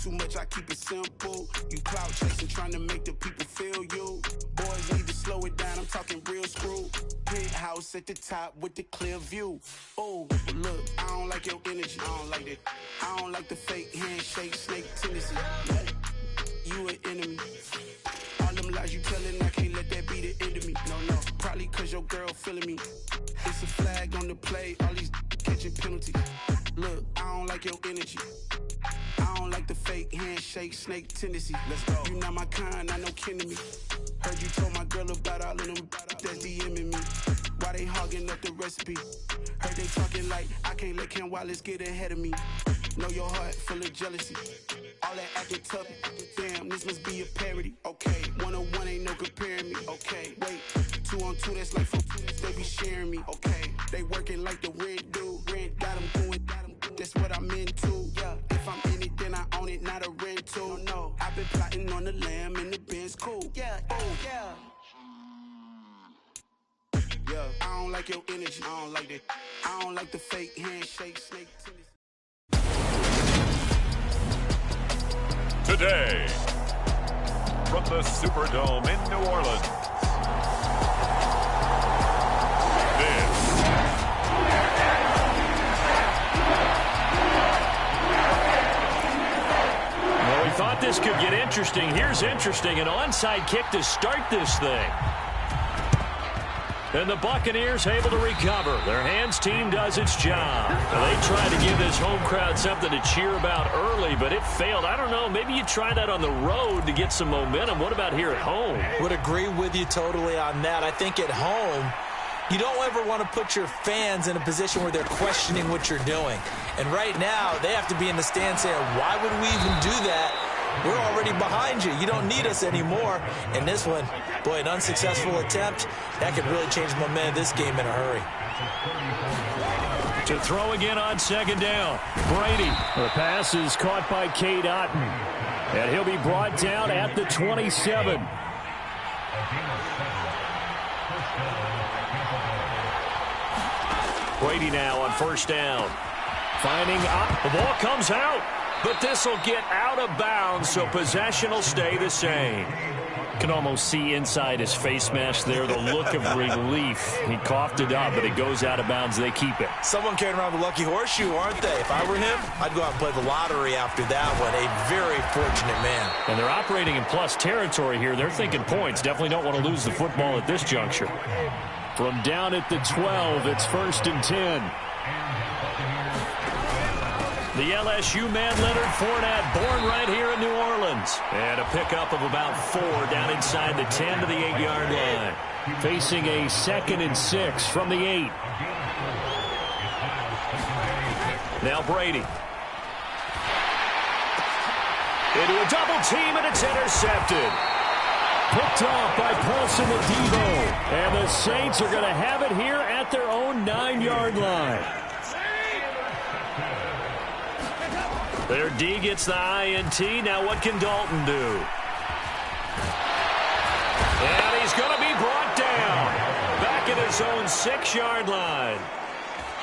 too much, I keep it simple. You clout chasing, trying to make the people feel you. Boys need to slow it down, I'm talking real screw. Penthouse at the top with the clear view. Oh, look, I don't like your energy, I don't like that. I don't like the fake handshake, snake tendency. You an enemy. All them lies you telling, I can't let that be the end of me. No, probably cause your girl feeling me. It's a flag on the play, all these catching penalties. Look, I don't like your energy. I don't like the fake handshake, snake tendency. Let's go. You not my kind, I know kin to me. Heard you told my girl about all of them that's DMing me. Why they hogging up the recipe? Heard they talking like I can't let Ken Wallace get ahead of me. Know your heart full of jealousy. All that acting tough, damn, this must be a parody. Okay, 1-on-1 ain't no comparing me. Okay, wait, 2-on-2, that's like 4, they be sharing me. Okay, they working like the rent do. Rent got them going, that's what I'm into. Yeah, if I'm in it, then I own it, not a rental. No, I've been plotting on the lamb and the Benz cool. Yeah, oh, yeah. Yeah, I don't like your energy, I don't like that. I don't like the fake handshake, snake tennis. Today, from the Superdome in New Orleans, Well, we thought this could get interesting. Here's interesting. An onside kick to start this thing. And the Buccaneers able to recover. Their hands team does its job. Well, they tried to give this home crowd something to cheer about early, but it failed. I don't know, maybe you try that on the road to get some momentum. What about here at home? Would agree with you totally on that. I think at home, you don't ever want to put your fans in a position where they're questioning what you're doing. And right now, they have to be in the stand saying, why would we even do that? We're already behind you. You don't need us anymore. And this one, boy, an unsuccessful attempt, that could really change the momentum of this game in a hurry. To throw again on second down. Brady. The pass is caught by Cade Otton. And he'll be brought down at the 27. Brady now on first down. Finding up. The ball comes out. But this will get out of bounds, so possession will stay the same. Can almost see inside his face mask there the look of relief. He coughed it up, but it goes out of bounds. They keep it. Someone carrying around the lucky horseshoe, aren't they? If I were him, I'd go out and play the lottery after that one. A very fortunate man. And they're operating in plus territory here. They're thinking points. Definitely don't want to lose the football at this juncture. From down at the 12, it's 1st and 10. The LSU man, Leonard Fournette, born right here in New Orleans. And a pickup of about 4 down inside the 10 to the 8-yard line. Facing a 2nd and 6 from the 8. Now Brady. Into a double team, and it's intercepted. Picked off by Paulson Adebo. And the Saints are going to have it here at their own 9-yard line. Their D gets the INT. Now what can Dalton do? And he's going to be brought down. Back at his own 6-yard line.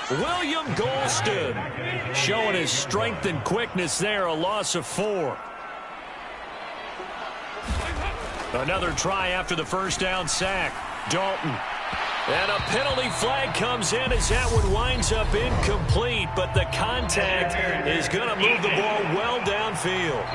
William Golston showing his strength and quickness there. A loss of 4. Another try after the first down sack. Dalton. And a penalty flag comes in as that one winds up incomplete, but the contact is going to move the ball well downfield.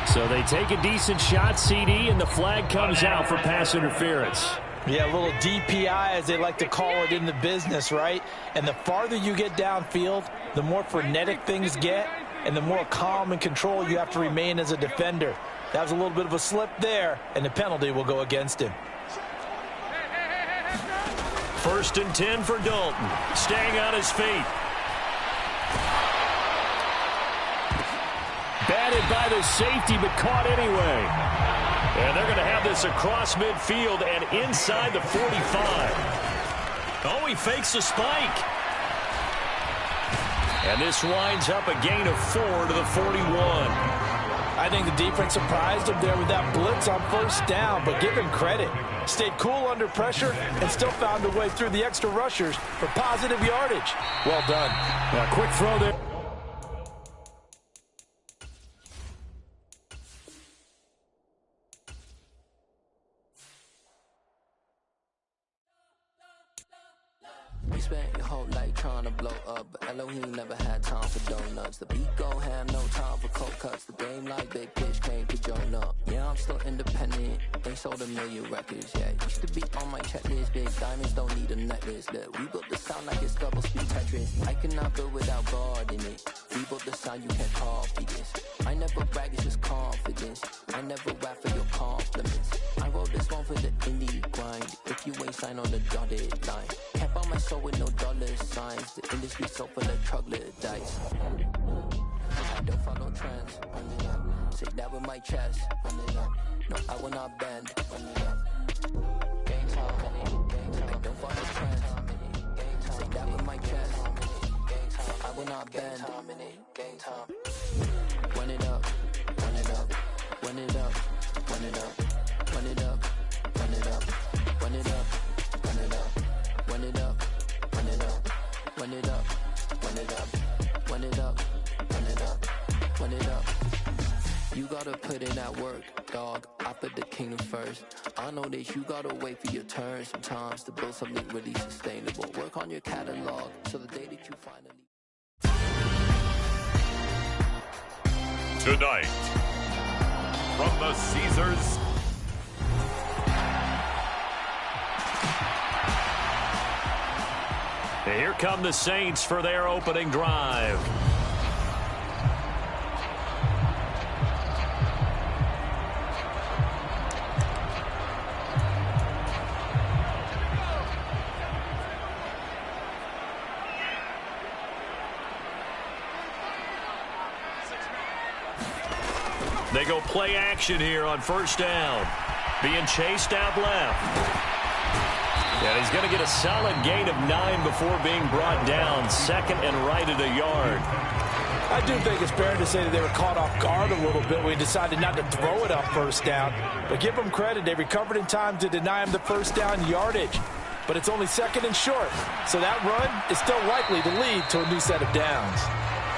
So they take a decent shot, CD, and the flag comes out for pass interference. Yeah, a little DPI, as they like to call it in the business, right? And the farther you get downfield, the more frenetic things get, and the more calm and control you have to remain as a defender. That was a little bit of a slip there, and the penalty will go against him. 1st and 10 for Dalton. Staying on his feet. Batted by the safety, but caught anyway. And they're going to have this across midfield and inside the 45. Oh, he fakes a spike. And this winds up a gain of 4 to the 41. I think the defense surprised him there with that blitz on first down, but give him credit. Stayed cool under pressure and still found a way through the extra rushers for positive yardage. Well done. Now, quick throw there. You spent your whole life trying to blow up, but Elohim never had time for donuts. The beat go ham, no time for cold cuts. The game like Big Fish came to Jonah. Yeah, I'm still independent. They sold 1 million records, yeah. Used to be on my checklist. Big diamonds don't need a necklace. Look, we built the sound like it's double speed Tetris. I cannot build without God in it. We built the sound, you can't copy this. I never brag, it's just confidence. I never rap for your compliments. I wrote this one for the indie grind. If you ain't signed on the dotted line, can't buy my soul with no dollar signs. The industry so full of troglodytes. I don't follow trends. Say that with my chest. No, I will not bend. Gang time. I don't follow trends. Say that with my chest. I will not bend. Gang time. Run it up. Run it up. Run it up. Run it up. Run it up. Run it up. Run it up. Run it up. Run it up. Run it up. Run it up. Run it up. Run it up. Run it up. Run it up. You gotta put in that work, dog. I put the kingdom first. I know that you gotta wait for your turn sometimes to build something really sustainable. Work on your catalog so the day that you finally. Tonight, from the Caesars. Here come the Saints for their opening drive. They go play action here on first down. Being chased out left. And he's going to get a solid gain of 9 before being brought down. 2nd and right at a yard. I do think it's fair to say that they were caught off guard a little bit when he decided not to throw it up first down. But give them credit. They recovered in time to deny him the first down yardage. But it's only 2nd and short. So that run is still likely to lead to a new set of downs.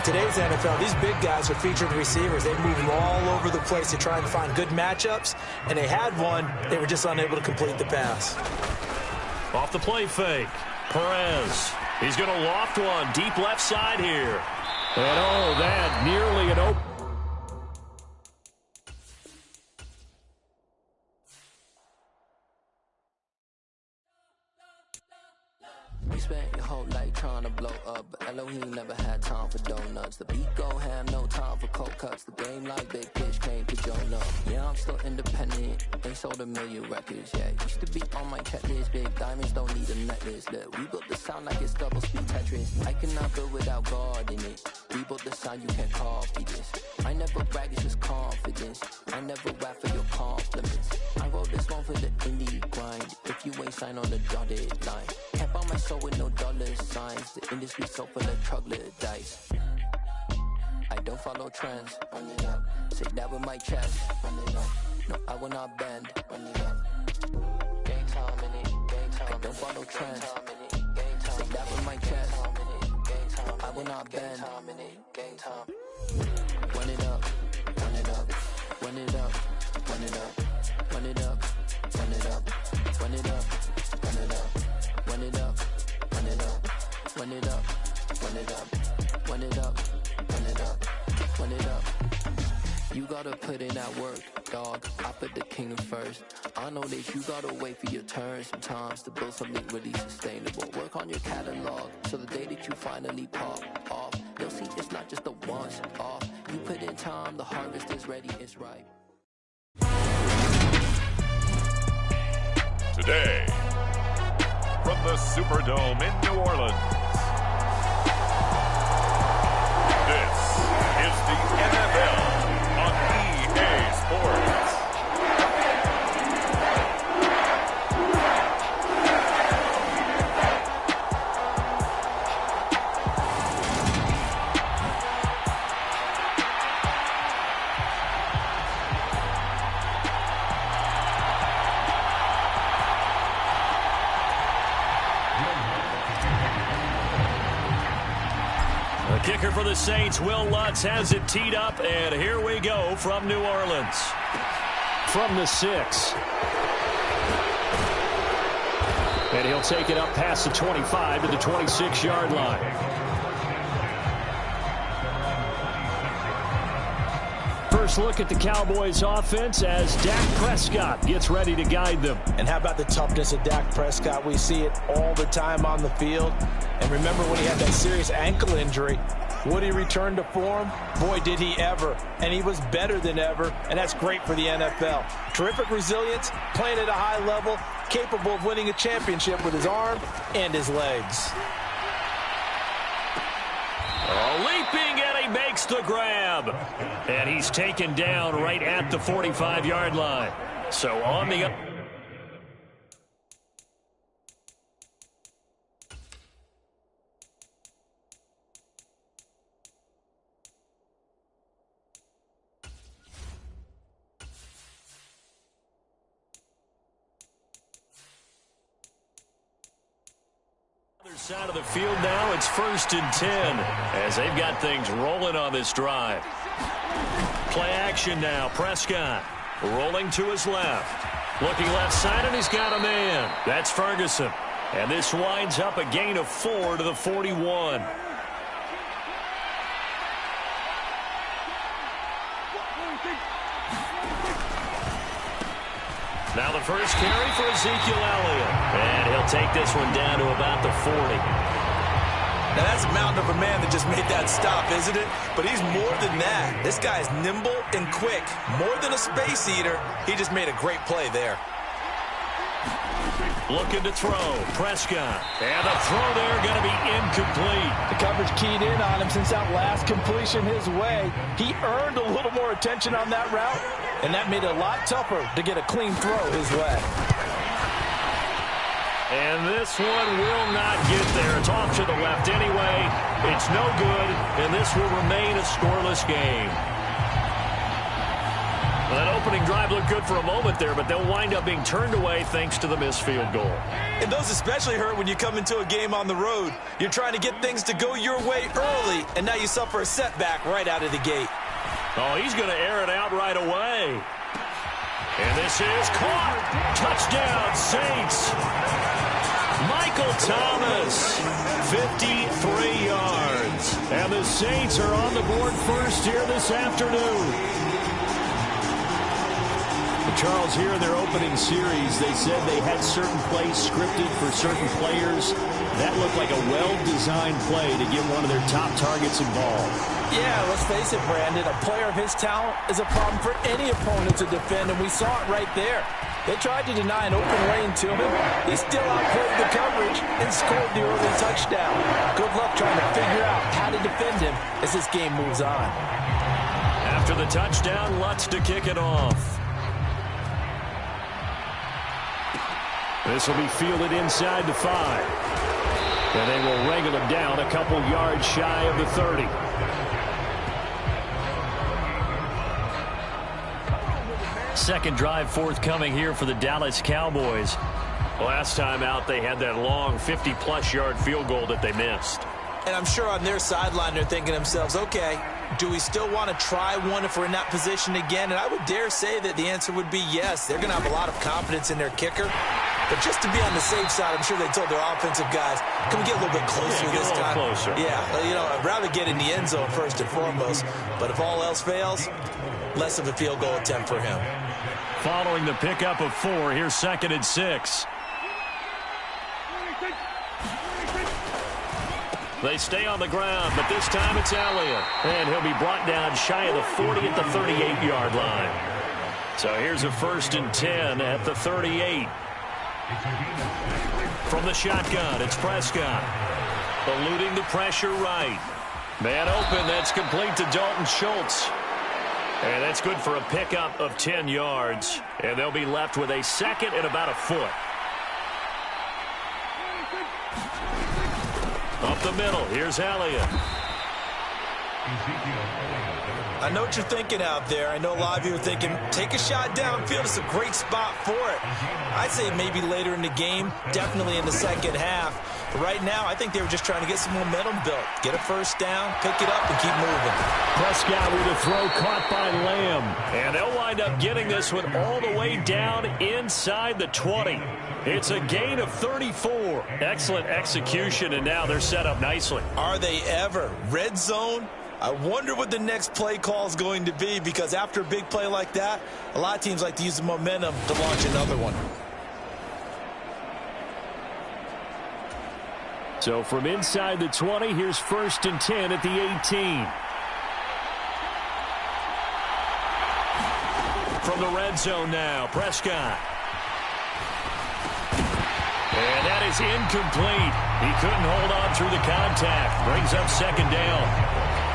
Today's NFL, these big guys are featured receivers. They move all over the place to try and find good matchups. And they had one. They were just unable to complete the pass. Off the play fake. Perez. He's going to loft one deep left side here. And oh, that nearly an open. You spent your whole life trying to blow up, but Elohim never had time for donuts. The beat go ham, no time for cold cuts. The game like Big Fish came to Jonah. Yeah, I'm still independent. They sold 1 million records, yeah. Used to be on my checklist. Big diamonds don't need a necklace. Look, we built the sound like it's double speed Tetris. I cannot build without God in it. We built the sound, you can't copy this. I never brag, it's just confidence. I never rap for your compliments. I wrote this one for the indie grind. If you ain't signed on the dotted line, can't buy my soul with no dollar signs. The industry so full of troglodytes. I don't follow trends. Run it up. Say that with my chest. Run it up. No, I will not bend. Run it up. Gang time in it. Gang time. I don't follow trends. Say that with my chest. I will not bend. Gang time. Run it up. Run it up. Run it up. Run it up. Run it up. Run it up. Run it up. Run it up. Run it up. Run it up. Run it up. Run it up. Run it up. Run it up. Run it up. You gotta put in that work, dog. I put the kingdom first. I know that you gotta wait for your turn sometimes to build something really sustainable. Work on your catalog so the day that you finally pop off, you'll see it's not just a once off. You put in time, the harvest is ready, it's ripe. Today, from the Superdome in New Orleans, this is the NFL on EA Sports. Kicker for the Saints, Will Lutz, has it teed up, and here we go from New Orleans. From the 6. And he'll take it up past the 25 to the 26-yard line. First look at the Cowboys offense as Dak Prescott gets ready to guide them. And how about the toughness of Dak Prescott? We see it all the time on the field. And remember when he had that serious ankle injury, would he return to form? Boy, did he ever. And he was better than ever, and that's great for the NFL. Terrific resilience, playing at a high level, capable of winning a championship with his arm and his legs. Leaping, and he makes the grab. And he's taken down right at the 45-yard line. So on the other side of the field now, it's 1st and 10 as they've got things rolling on this drive. Play action now. Prescott rolling to his left. Looking left side, and he's got a man. That's Ferguson. And this winds up a gain of 4 to the 41. Now the first carry for Ezekiel Elliott. And he'll take this one down to about the 40. Now that's a mountain of a man that just made that stop, isn't it? But he's more than that. This guy is nimble and quick. More than a space eater. He just made a great play there. Looking to throw. Prescott. And the throw there going to be incomplete. The coverage keyed in on him since that last completion his way. He earned a little more attention on that route, and that made it a lot tougher to get a clean throw his way. And this one will not get there. It's off to the left anyway. It's no good, and this will remain a scoreless game. Well, that opening drive looked good for a moment there, but they'll wind up being turned away thanks to the missed field goal. And those especially hurt when you come into a game on the road. You're trying to get things to go your way early, and now you suffer a setback right out of the gate. Oh, he's going to air it out right away. And this is caught. Touchdown, Saints. Michael Thomas, 53 yards. And the Saints are on the board first here this afternoon. Charles, here in their opening series, they said they had certain plays scripted for certain players. That looked like a well-designed play to get one of their top targets involved. Yeah, let's face it, Brandon. A player of his talent is a problem for any opponent to defend, and we saw it right there. They tried to deny an open lane to him. He still outplayed the coverage and scored the early touchdown. Good luck trying to figure out how to defend him as this game moves on. After the touchdown, Lutz to kick it off. This will be fielded inside the 5. And they will wrangle him down a couple yards shy of the 30. Second drive forthcoming here for the Dallas Cowboys. Last time out, they had that long 50-plus yard field goal that they missed. And I'm sure on their sideline they're thinking to themselves, okay, do we still want to try one if we're in that position again? And I would dare say that the answer would be yes. They're going to have a lot of confidence in their kicker. But just to be on the safe side, I'm sure they told their offensive guys, can we get a little bit closer this time? Closer. Yeah, you know, I'd rather get in the end zone first and foremost. But if all else fails, less of a field goal attempt for him. Following the pickup of 4, here's 2nd and 6. They stay on the ground, but this time it's Elliott. And he'll be brought down shy of the 40 at the 38-yard line. So here's a 1st and 10 at the 38. From the shotgun, it's Prescott. Eluding the pressure right. Man open, that's complete to Dalton Schultz. And that's good for a pickup of 10 yards. And they'll be left with a 2nd and about a foot. Up the middle, here's Elliott. I know what you're thinking out there. I know a lot of you are thinking, take a shot downfield. It's a great spot for it. I'd say maybe later in the game, definitely in the second half. Right now, I think they were just trying to get some momentum built. Get a first down, pick it up, and keep moving. Prescott with a throw caught by Lamb. And they'll wind up getting this one all the way down inside the 20. It's a gain of 34. Excellent execution, and now they're set up nicely. Are they ever? Red zone? I wonder what the next play call is going to be, because after a big play like that, a lot of teams like to use the momentum to launch another one. So from inside the 20, here's 1st and 10 at the 18. From the red zone now, Prescott. And that is incomplete. He couldn't hold on through the contact. Brings up 2nd down.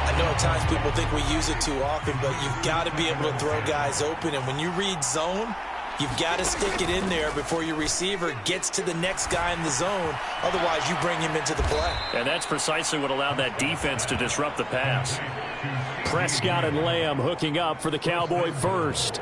I know at times people think we use it too often, but you've got to be able to throw guys open. And when you read zone, you've got to stick it in there before your receiver gets to the next guy in the zone. Otherwise, you bring him into the play. And that's precisely what allowed that defense to disrupt the pass. Prescott and Lamb hooking up for the Cowboy first.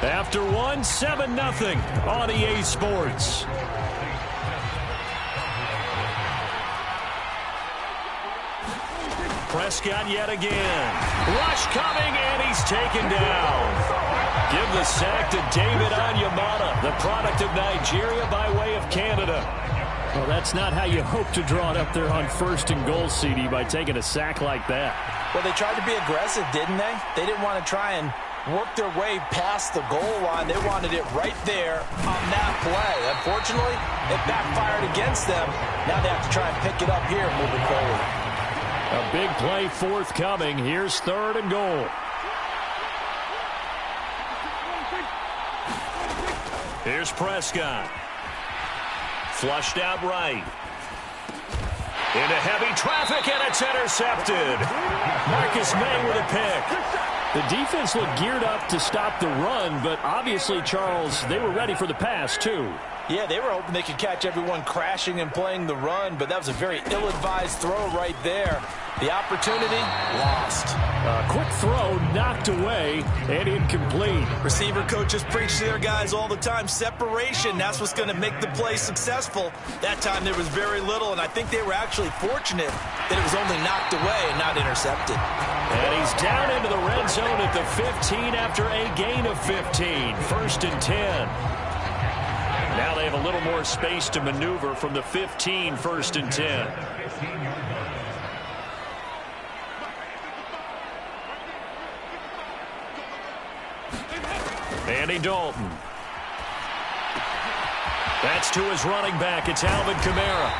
After one, 7-0 on EA Sports. Prescott yet again. Rush coming, and he's taken down. Give the sack to David Onyemata, the product of Nigeria by way of Canada. Well, that's not how you hope to draw it up there on 1st and goal, CD, by taking a sack like that. Well, they tried to be aggressive, didn't they? They didn't want to try and work their way past the goal line. They wanted it right there on that play. Unfortunately, it backfired against them. Now they have to try and pick it up here moving forward. A big play forthcoming. Here's 3rd and goal. Here's Prescott. Flushed out right. Into heavy traffic, and it's intercepted. Marcus May with a pick. The defense looked geared up to stop the run, but obviously, Charles, they were ready for the pass, too. Yeah, they were hoping they could catch everyone crashing and playing the run, but that was a very ill-advised throw right there. The opportunity, lost. A quick throw, knocked away, and incomplete. Receiver coaches preach to their guys all the time. Separation, that's what's going to make the play successful. That time there was very little, and I think they were actually fortunate that it was only knocked away and not intercepted. And he's down into the red zone at the 15 after a gain of 15. 1st and 10. Now they have a little more space to maneuver from the 15, 1st and 10. Andy Dalton. That's to his running back. It's Alvin Kamara.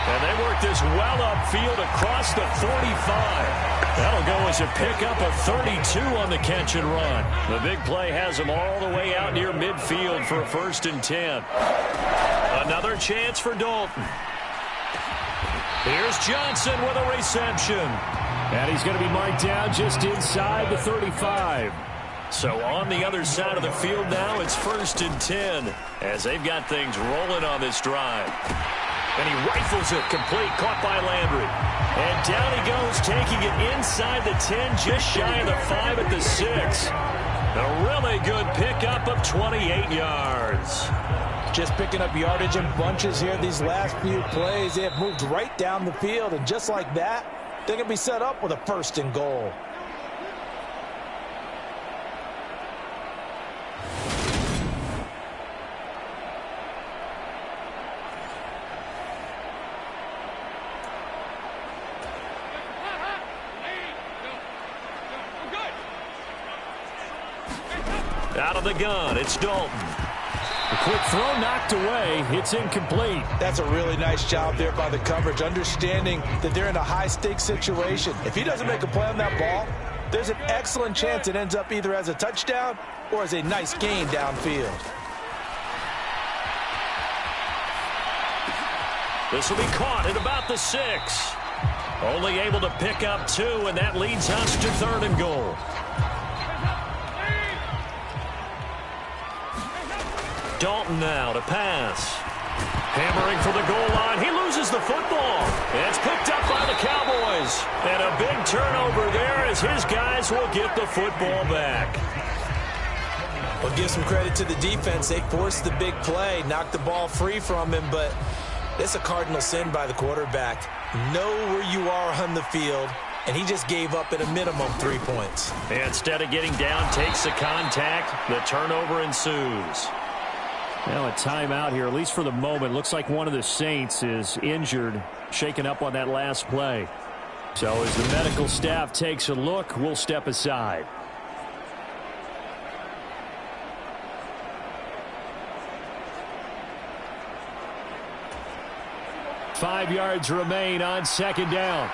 And they work this well upfield across the 45. That'll go as a pickup of 32 on the catch and run. The big play has him all the way out near midfield for a 1st and 10. Another chance for Dalton. Here's Johnson with a reception. And he's going to be marked down just inside the 35. So on the other side of the field now, it's 1st and 10 as they've got things rolling on this drive. And he rifles it complete, caught by Landry. And down he goes, taking it inside the 10, just shy of the 5 at the 6. A really good pickup of 28 yards. Just picking up yardage in bunches here these last few plays. They have moved right down the field, and just like that, they're going to be set up with a 1st and goal. Out of the gun, it's Dalton. A quick throw knocked away. It's incomplete. That's a really nice job there by the coverage, understanding that they're in a high-stakes situation. If he doesn't make a play on that ball, there's an excellent chance it ends up either as a touchdown or as a nice gain downfield. This will be caught at about the 6. Only able to pick up 2, and that leads us to 3rd and goal. Dalton now to pass. Hammering for the goal line. He loses the football. It's picked up by the Cowboys. And a big turnover there as his guys will get the football back. Well, give some credit to the defense. They forced the big play, knocked the ball free from him, but it's a cardinal sin by the quarterback. Know where you are on the field, and he just gave up at a minimum 3 points. And instead of getting down, takes the contact. The turnover ensues. Now a timeout here, at least for the moment. Looks like one of the Saints is injured, shaken up on that last play. So as the medical staff takes a look, we'll step aside. Five yards remain on second down.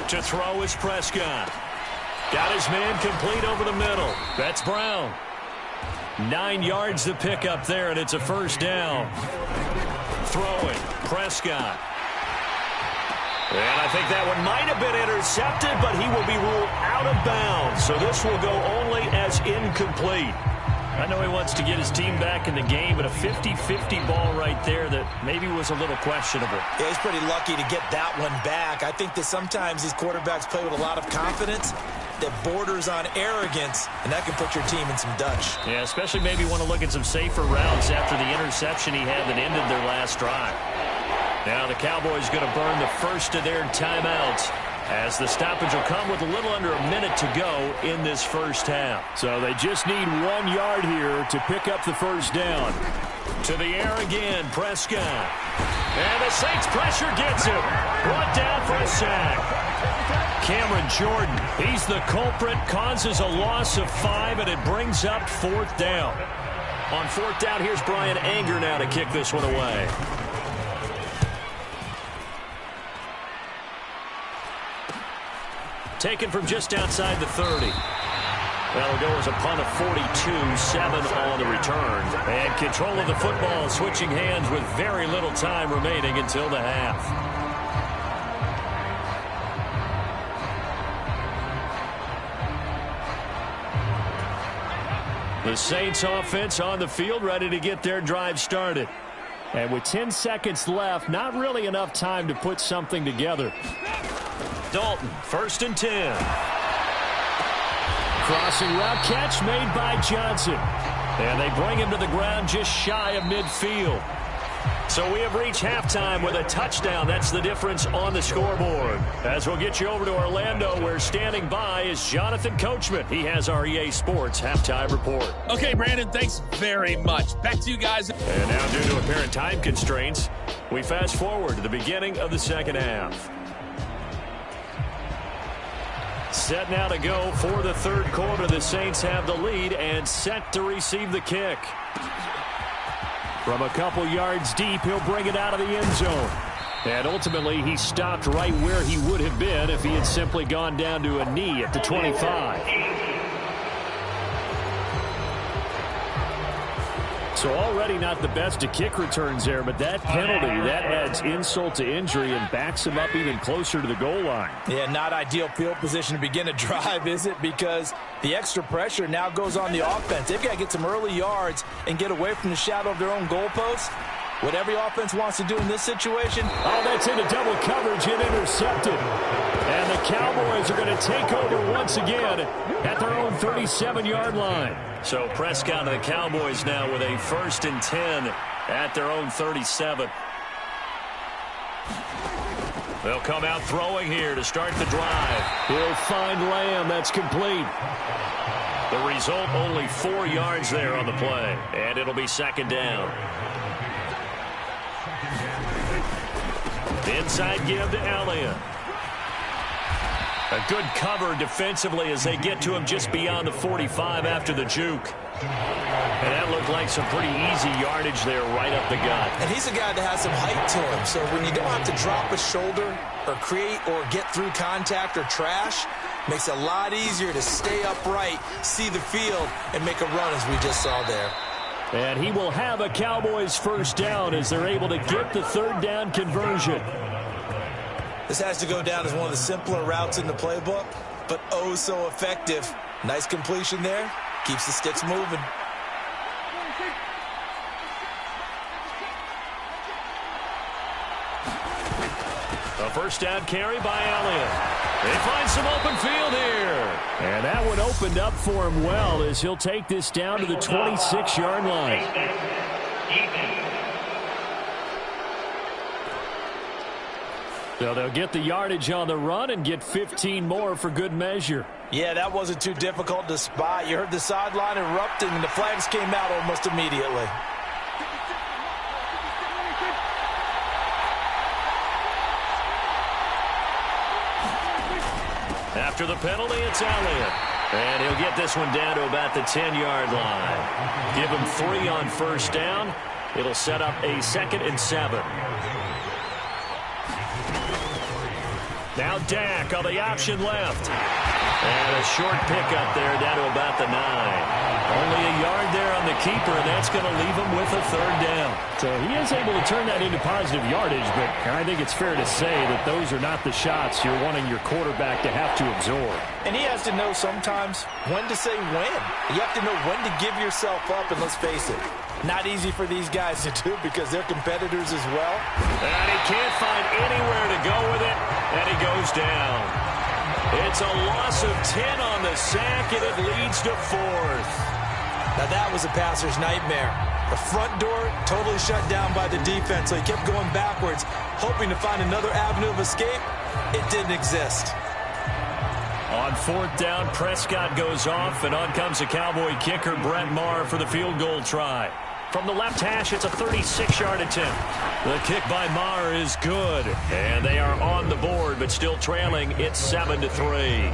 To throw is Prescott. Got his man complete over the middle. That's Brown. 9 yards to pick up there, and it's a first down. Throwing, Prescott. And I think that one might have been intercepted, but he will be ruled out of bounds. So this will go only as incomplete. I know he wants to get his team back in the game, but a 50-50 ball right there that maybe was a little questionable. Yeah, he's pretty lucky to get that one back. I think that sometimes these quarterbacks play with a lot of confidence that borders on arrogance, and that can put your team in some Dutch. Yeah, especially maybe want to look at some safer routes after the interception he had that ended their last drive. Now the Cowboys going to burn the first of their timeouts, as the stoppage will come with a little under a minute to go in this first half. So they just need 1 yard here to pick up the first down. To the air again, Prescott. And the Saints pressure gets him. Brought down for a sack. Cameron Jordan, he's the culprit, causes a loss of 5, and it brings up fourth down. On fourth down, here's Brian Anger now to kick this one away. Taken from just outside the 30. That'll go as a punt of 42, 7 on the return. And control of the football switching hands with very little time remaining until the half. The Saints offense on the field, ready to get their drive started. And with 10 seconds left, not really enough time to put something together. Dalton, 1st and 10. Crossing route catch made by Johnson. And they bring him to the ground just shy of midfield. So we have reached halftime with a touchdown. That's the difference on the scoreboard. As we'll get you over to Orlando, where standing by is Jonathan Coachman. He has our EA Sports halftime report. Okay, Brandon, thanks very much. Back to you guys. And now, due to apparent time constraints, we fast forward to the beginning of the second half. Set now to go for the third quarter. The Saints have the lead and set to receive the kick. From a couple yards deep, he'll bring it out of the end zone. And ultimately, he stopped right where he would have been if he had simply gone down to a knee at the 25. So already not the best of kick returns there, but that penalty, that adds insult to injury and backs him up even closer to the goal line. Yeah, not ideal field position to begin a drive, is it? Because the extra pressure now goes on the offense. They've got to get some early yards and get away from the shadow of their own goalpost. What every offense wants to do in this situation. Oh, that's into double coverage and intercepted. And the Cowboys are going to take over once again at their own 37-yard line. So Prescott and the Cowboys now with a 1st and 10 at their own 37. They'll come out throwing here to start the drive. He'll find Lamb. That's complete. The result, only 4 yards there on the play. And it'll be second down. Inside give to Elliott. A good cover defensively as they get to him just beyond the 45 after the juke. And that looked like some pretty easy yardage there right up the gut. And he's a guy that has some height to him. So when you don't have to drop a shoulder or create or get through contact or trash, makes it a lot easier to stay upright, see the field, and make a run as we just saw there. And he will have a Cowboys first down as they're able to get the third down conversion. This has to go down as one of the simpler routes in the playbook, but oh so effective Nice completion there. Keeps the sticks moving. A first down carry by Elliott. They find some open field here. And that one opened up for him well as he'll take this down to the 26-yard line. So they'll get the yardage on the run and get 15 more for good measure. Yeah, that wasn't too difficult to spot. You heard the sideline erupting, and the flags came out almost immediately. After the penalty, it's Elliott. And he'll get this one down to about the 10-yard line. Give him 3 on first down. It'll set up a 2nd and 7. Now Dak on the option left. And a short pickup there down to about the 9. Only a yard there on the keeper, and that's going to leave him with a 3rd down. So he is able to turn that into positive yardage, but I think it's fair to say that those are not the shots you're wanting your quarterback to have to absorb. And he has to know sometimes when to say when. You have to know when to give yourself up, and let's face it, not easy for these guys to do because they're competitors as well. And he can't find anywhere to go with it, and he goes down. It's a loss of 10 on the sack, and it leads to 4th. Now that was a passer's nightmare. The front door totally shut down by the defense, so he kept going backwards, hoping to find another avenue of escape. It didn't exist. On 4th down, Prescott goes off, and on comes the Cowboy kicker, Brett Maher, for the field goal try. From the left hash, it's a 36-yard attempt. The kick by Maher is good, and they are on the board, but still trailing. It's 7-3.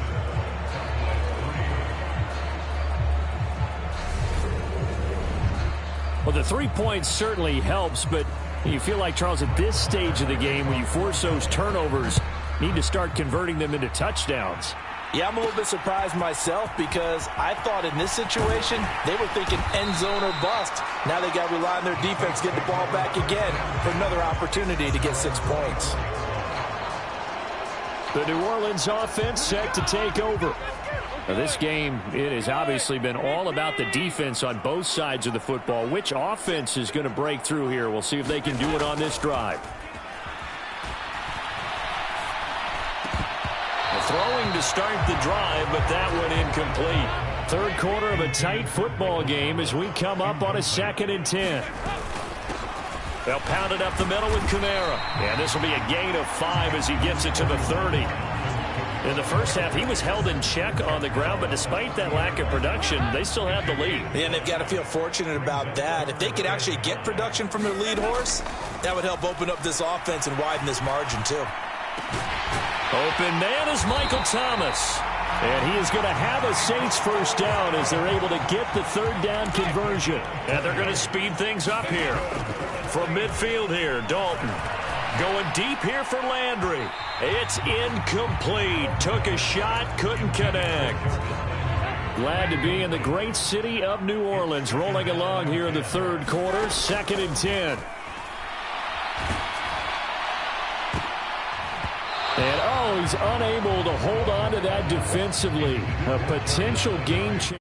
Well, the 3 points certainly helps, but you feel like, Charles, at this stage of the game, when you force those turnovers, need to start converting them into touchdowns. Yeah, I'm a little bit surprised myself because I thought in this situation they were thinking end zone or bust. Now they got to rely on their defense, get the ball back again for another opportunity to get 6 points. The New Orleans offense set to take over. Now, this game, it has obviously been all about the defense on both sides of the football. Which offense is going to break through here? We'll see if they can do it on this drive. Throwing to start the drive, but that one incomplete. 3rd quarter of a tight football game as we come up on a 2nd and 10. They'll pound it up the middle with Kamara. And this will be a gain of 5 as he gets it to the 30. In the first half, he was held in check on the ground, but despite that lack of production, they still have the lead. And they've got to feel fortunate about that. If they could actually get production from their lead horse, that would help open up this offense and widen this margin too. Open man is Michael Thomas. And he is going to have a Saints first down as they're able to get the 3rd down conversion. And they're going to speed things up here. From midfield here, Dalton. Going deep here for Landry. It's incomplete. Took a shot, couldn't connect. Glad to be in the great city of New Orleans. Rolling along here in the 3rd quarter, 2nd and 10. And, he's unable to hold on to that defensively. A potential game changer.